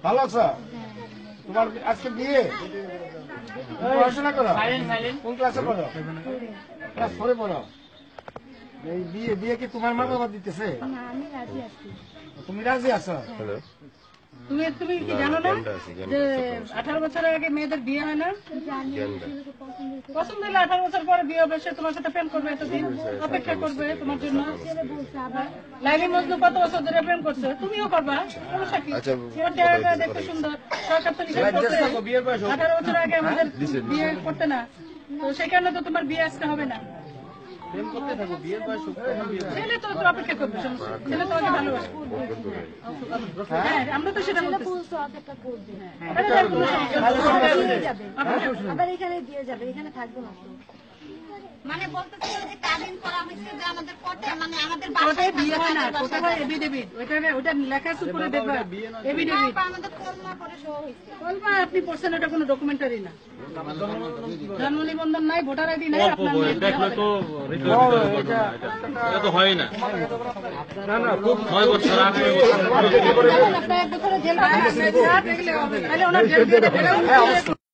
ভালো আছো? তোমার আজকে বিয়ে? পড়াশোনা করো? কোন ক্লাসে পড়ো? ক্লাস 4 পড়ো? এই বিয়ে কি তোমার মা বাবা দিতেছে? তুমি রাজি আছো? তুমি কি জানো না যে 18 বছরের আগে মেয়েদের বিয়ে হয় না? পছন্দ হলে 18 বছর পরে বিয়ে হবে, সে তোমার সাথে প্রেম করবে, এতদিন অপেক্ষা করবে তোমার জন্য। লাইলি মজনু কত বছর ধরে প্রেম করছে, তুমিও করবা। সমস্যা কি? তোমার চেহারাটা দেখতে সুন্দর, সরকার তো নিষেধ করছে 18 বছর আগে আমাদের বিয়ে করতে না, তো সেই কারণে তো তোমার বিয়ে আজকে হবে না। ছেলে তো অপেক্ষা করবে, ছেলে তোমাকে ভালোবাসে। হ্যাঁ, আমরা তো সেটা বলতেছি। আবার এখানে দিয়ে যাবে, এখানে থাকবে না। মানে বলতেছে যে কাবিন করা হয়েছে যে আমাদের কোর্টে, মানে আমাদের কোর্টে বিয়ে হয় না, কোর্টে হয় এফিডেভিট। ওটা লেখা আছে উপরে দেখবা, এফিডেভিট। আমাদের কলমা করে শো হয়েছে। কলমা আপনি পড়ছেন, ওটা কোনো ডকুমেন্টারি না। জন্ম নিবন্ধন নাই, ভোটার আইডি নাই, আপনার দেখলে তো এটা তো হয় না। 9 বছর 8 বছর আপনার 1 বছরের জেল হবে, তাহলে ওনার জেল দিয়ে দেবে।